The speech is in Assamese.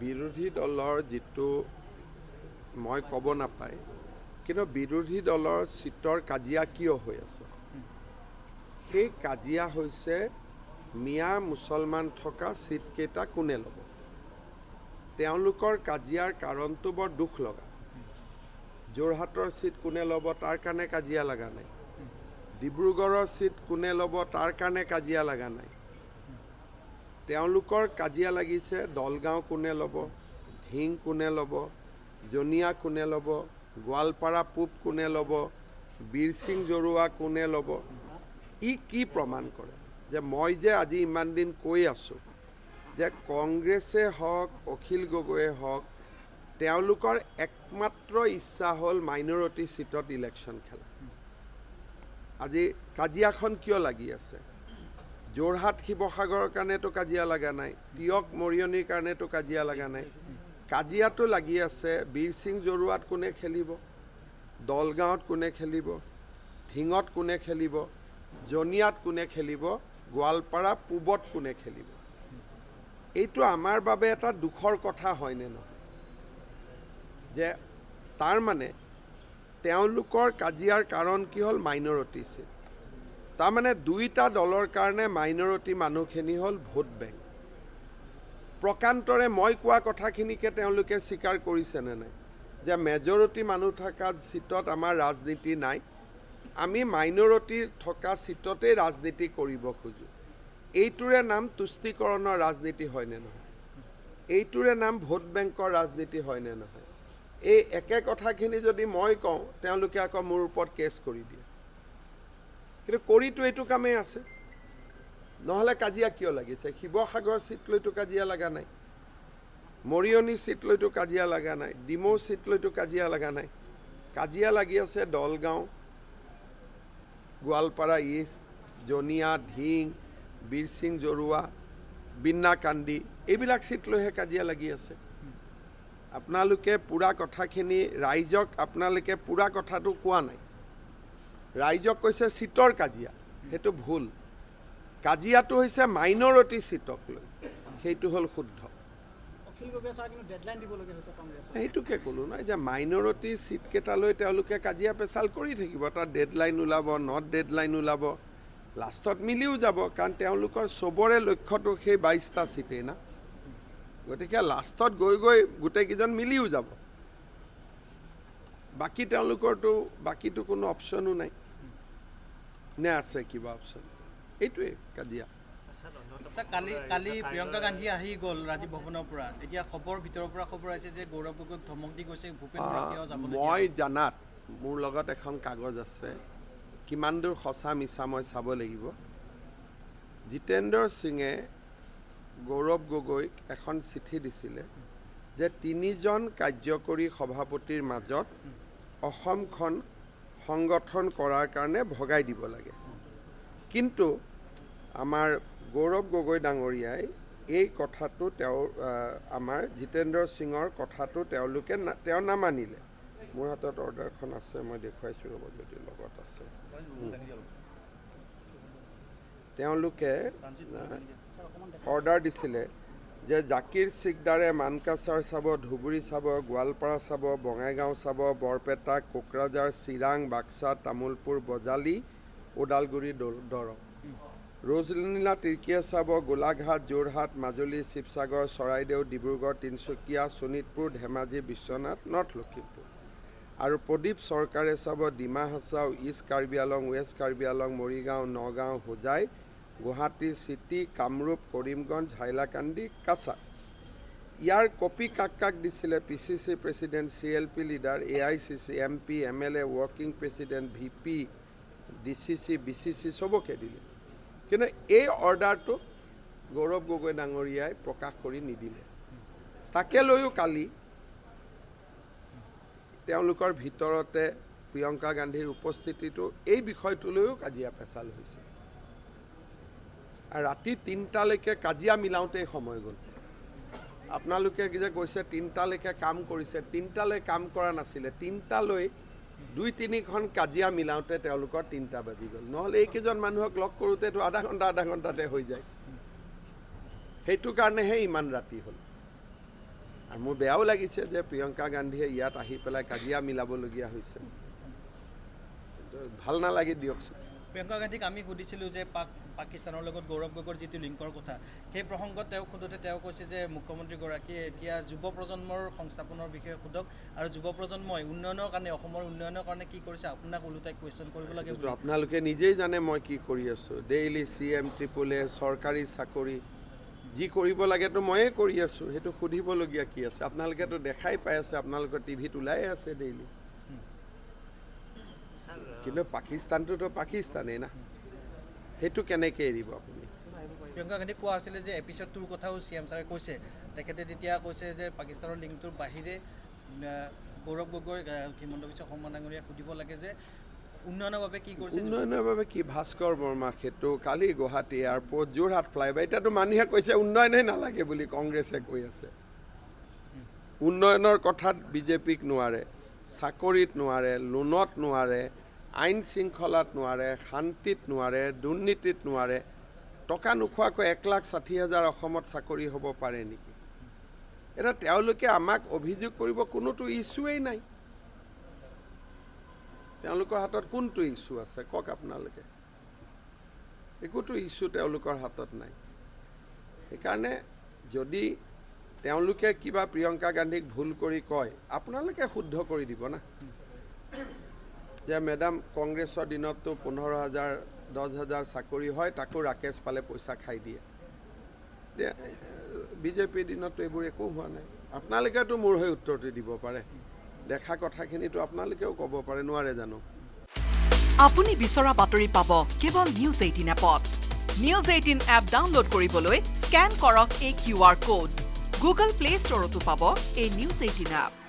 বিৰোধী দলৰ যিটো মই ক'ব নাপায়, কিন্তু বিৰোধী দলৰ চিটৰ কাজিয়া কিয় হৈ আছে, সেই কাজিয়া হৈছে মিয়া মুছলমান থকা চিটকেইটা কোনে ল'ব। তেওঁলোকৰ কাজিয়াৰ কাৰণটো বৰ দুখ লগা। যোৰহাটৰ চিট কোনে ল'ব তাৰ কাৰণে কাজিয়া লগা নাই, ডিব্ৰুগড়ৰ চিট কোনে ল'ব তাৰ কাৰণে কাজিয়া লগা নাই। তেওঁলোকৰ কাজিয়া লাগিছে দলগাঁও কোনে ল'ব, ঢিং কোনে ল'ব, জনিয়া কোনে ল'ব, গোৱালপাৰা পূব কোনে ল'ব, বীৰসিং জৰুৱা কোনে ল'ব। ই কি প্ৰমাণ কৰে যে মই যে আজি ইমান দিন কৈ আছোঁ যে কংগ্ৰেছে হওক অখিল গগৈয়ে হওক তেওঁলোকৰ একমাত্ৰ ইচ্ছা হ'ল মাইনৰিটি চিটত ইলেকশ্যন খেলা। আজি কাজিয়াখন কিয় লাগি আছে? যোৰহাট শিৱসাগৰৰ কাৰণেতো কাজিয়া লগা নাই, তিয়ক মৰিয়নিৰ কাৰণেতো কাজিয়া লগা নাই। কাজিয়াটো লাগি আছে বীৰসিং জৰুৱাত কোনে খেলিব, দলগাঁৱত কোনে খেলিব, ঢিঙত কোনে খেলিব, জনিয়াত কোনে খেলিব, গোৱালপাৰা পূবত কোনে খেলিব। এইটো আমাৰ বাবে এটা দুখৰ কথা হয়নে নহয় যে তাৰমানে তেওঁলোকৰ কাজিয়াৰ কাৰণ কি হ'ল মাইনৰিটি চিট। তাৰমানে দুইটা দলৰ কাৰণে মাইনৰিটি মানুহখিনি হ'ল ভোট বেংক। প্ৰকান্তৰে মই কোৱা কথাখিনিকে তেওঁলোকে স্বীকাৰ কৰিছেনে নাই যে মেজৰিটি মানুহ থকা চিটত আমাৰ ৰাজনীতি নাই, আমি মাইনৰিটি থকা চিটতেই ৰাজনীতি কৰিব খোজোঁ। এইটোৰে নাম তুষ্টিকৰণৰ ৰাজনীতি হয়নে নহয়? এইটোৰে নাম ভোট বেংকৰ ৰাজনীতি হয়নে নহয়? এই একে কথাখিনি যদি মই কওঁ তেওঁলোকে আকৌ মোৰ ওপৰত কেছ কৰি দিয়ে, কিন্তু কৰিতো এইটো কামেই আছে। নহ'লে কাজিয়া কিয় লাগিছে? শিৱসাগৰ চিট লৈতো কাজিয়া লগা নাই, মৰিয়নি চিট লৈতো কাজিয়া লগা নাই, ডিমৌ চিট লৈতো কাজিয়া লগা নাই। কাজিয়া লাগি আছে দলগাঁও, গোৱালপাৰা ইষ্ট, জনিয়া, ঢিং, বীৰসিং জৰুৱা, বিন্নাকান্দি, এইবিলাক চিট লৈহে কাজিয়া লাগি আছে। আপোনালোকে পূৰা কথাখিনি ৰাইজক আপোনালোকে পূৰা কথাটো কোৱা নাই। ৰাইজক কৈছে চিটৰ কাজিয়া, সেইটো ভুল। কাজিয়াটো হৈছে মাইনৰিটি চিটক লৈ, সেইটো হ'ল শুদ্ধ। সেইটোকে ক'লোঁ নাই যে মাইনৰিটি চিটকেইটালৈ তেওঁলোকে কাজিয়া পেচাল কৰি থাকিব, তাত ডেডলাইন ওলাব, নট ডেডলাইন ওলাব, লাষ্টত মিলিও যাব, কাৰণ তেওঁলোকৰ চবৰে লক্ষ্যটো সেই 22টা চিটেই না। গতিকে লাষ্টত গৈ গৈ গোটেইকেইজন মিলিও যাব, বাকী তেওঁলোকৰতো বাকীটো কোনো অপশ্যনো নাই নে আছে কিবা অপশ্যন? এইটোৱে কাজিয়া। কালি প্ৰিয়ংকা গান্ধী আহি গ'ল ৰাজীৱ ভৱনৰ পৰা, এতিয়া খবৰ ভিতৰৰ পৰা খবৰ আহিছে যে গৌৰৱ গগৈক ধমক দি গৈছে ভূপেন বৰাকেও যাব। মই জানাত মোৰ লগত এখন কাগজ আছে, কিমান দূৰ সঁচা মিছা মই চাব লাগিব। জিতেন্দ্ৰ সিঙে গৌৰৱ গগৈক এখন চিঠি দিছিলে যে 3জন কাৰ্যকৰী সভাপতিৰ মাজত অসমখন সংগঠন কৰাৰ কাৰণে ভগাই দিব লাগে। কিন্তু আমাৰ গৌৰৱ গগৈ ডাঙৰীয়াই এই কথাটো আমাৰ জিতেন্দ্ৰ সিঙৰ কথাটো তেওঁ নামানিলে। মোৰ হাতত অৰ্ডাৰখন আছে, মই দেখুৱাইছোঁ ৰ'ব যদি লগত আছে। তেওঁলোকে অৰ্ডাৰ দিছিলে যে জাকিৰ চিকদাৰে মানকাছাৰ চাব, ধুবুৰী চাব, গোৱালপাৰা চাব, বঙাইগাঁও চাব, বৰপেটা, কোকৰাঝাৰ, চিৰাং, বাক্সা, তামোলপুৰ, বজালী, ওদালগুৰি, দৰং। ৰজনীলা তিৰ্কীয়ে চাব গোলাঘাট, যোৰহাট, মাজুলী, শিৱসাগৰ, চৰাইদেউ, ডিব্ৰুগড়, তিনিচুকীয়া, শোণিতপুৰ, ধেমাজি, বিশ্বনাথ, নৰ্থ লখিমপুৰ। আৰু প্ৰদীপ চৰকাৰে চাব Dima Hasao, east Karbi Along, west Karbi Along, Morigaon, Nagaon, Hojai, Guwahati city, Kamrup, Karimganj, Hailakandi, Cachar. ইয়াৰ কপি কাক কাক দিছিলে? PCC president, CLP leader, AICC, MP, MLA, working president, VP, DCC, BCC চবকে দিলে। কিন্তু এই অৰ্ডাৰটো গৌৰৱ গগৈ ডাঙৰীয়াই প্ৰকাশ কৰি নিদিলে। তাকে লৈও কালি তেওঁলোকৰ ভিতৰতে প্ৰিয়ংকা গান্ধীৰ উপস্থিতিটো এই বিষয়টো লৈও কাজিয়া পেচাল হৈছে। আৰু ৰাতি 3টালৈকে কাজিয়া মিলাওঁতেই সময় গ'ল। আপোনালোকে যে কৈছে 3টালৈকে কাম কৰিছে, 3টালৈ কাম কৰা নাছিলে। 3টালৈ 2-3খন কাজিয়া মিলাওঁতে তেওঁলোকৰ 3টা বাজি গ'ল। নহ'লে এইকেইজন মানুহক লগ কৰোঁতেতো আধা ঘণ্টাতে হৈ যায়। সেইটো কাৰণেহে ইমান ৰাতি হ'ল। আৰু মোৰ বেয়াও লাগিছে যে প্ৰিয়ংকা গান্ধীয়ে ইয়াত আহি পেলাই কাজিয়া মিলাবলগীয়া হৈছে। ভাল নালাগে দিয়কচোন। প্ৰিয়ংকা গান্ধীক আমি সুধিছিলোঁ যে পাকিস্তানৰ লগত গৌৰৱ গগৈৰ যিটো লিংকৰ কথা, সেই প্ৰসংগত তেওঁক সোধোতে তেওঁ কৈছে যে মুখ্যমন্ত্ৰীগৰাকীয়ে এতিয়া যুৱ প্ৰজন্মৰ সংস্থাপনৰ বিষয়ে সোধক আৰু যুৱ প্ৰজন্মই উন্নয়নৰ কাৰণে, অসমৰ উন্নয়নৰ কাৰণে কি কৰিছে আপোনাক ওলোটাই কুৱেশ্যন কৰিব লাগে বুলি। আপোনালোকে নিজেই জানে মই কি কৰি আছোঁ। ডেইলি CM, AAA, চৰকাৰী চাকৰি যি কৰিব লাগেতো ময়ে কৰি আছোঁ। সেইটো সুধিবলগীয়া কি আছে? আপোনালোকেতো দেখাই পাই আছে, আপোনালোকৰ টিভিত ওলাই আছে ডেইলি। কিন্তু পাকিস্তানটোতো পাকিস্তানেই না, সেইটো কেনেকৈ এৰিব আপুনি? প্ৰিয়ংকা গান্ধীক কোৱা হৈছিলে যে এপিছডটোৰ কথাও CM ছাৰে কৈছে, তেখেতে তেতিয়া কৈছে যে পাকিস্তানৰ লিংকটোৰ বাহিৰে গৌৰৱ গগৈ, হিমন্ত বিশ্ব শৰ্মা ডাঙৰীয়াক সুধিব লাগে যে উন্নয়নৰ বাবে কি কৰিছে। উন্নয়নৰ বাবে কি? ভাস্কৰ বৰ্মা সেইটো কালি গুৱাহাটী এয়াৰপৰ্ট, যোৰহাট ফ্লাইঅভাৰ, এতিয়াতো মানুহে কৈছে উন্নয়নেই নালাগে বুলি কংগ্ৰেছে কৈ আছে। উন্নয়নৰ কথাত বিজেপিক নোৱাৰে, চাকৰিত নোৱাৰে, লোনত নোৱাৰে, আইন শৃংখলাত নোৱাৰে, শান্তিত নোৱাৰে, দুৰ্নীতিত নোৱাৰে। টকা নোখোৱাকৈ 1,60,000 অসমত চাকৰি হ'ব পাৰে নেকি? এতিয়া তেওঁলোকে আমাক অভিযোগ কৰিব কোনোতো ইছ্যুৱেই নাই। তেওঁলোকৰ হাতত কোনটো ইছ্যু আছে কওক আপোনালোকে? একোতো ইছ্যু তেওঁলোকৰ হাতত নাই। সেইকাৰণে যদি তেওঁলোকে কিবা প্ৰিয়ংকা গান্ধীক ভুল কৰি কয়, আপোনালোকে শুদ্ধ কৰি দিব না যে মেডাম কংগ্ৰেছৰ দিনততো 15,000, 10,000 চাকৰি হয়, তাকো ৰাকেশ পালে পইচা খাই দিয়ে। বিজেপিৰ দিনততো এইবোৰ একো হোৱা নাই। আপোনালোকেতো মোৰ হৈ উত্তৰটো দিব পাৰে। দেখা কথাখিনিতো আপোনালোকেও ক'ব পাৰে, নোৱাৰে জানো? আপুনি বিচৰা বাতৰি পাব কেৱল নিউজ 18 এপত। নিউজ 18 এপ ডাউনলোড কৰিবলৈ স্কেন কৰক এই QR কোড। গুগল প্লে ষ্টৰতো পাব এই নিউজ 18 এপ।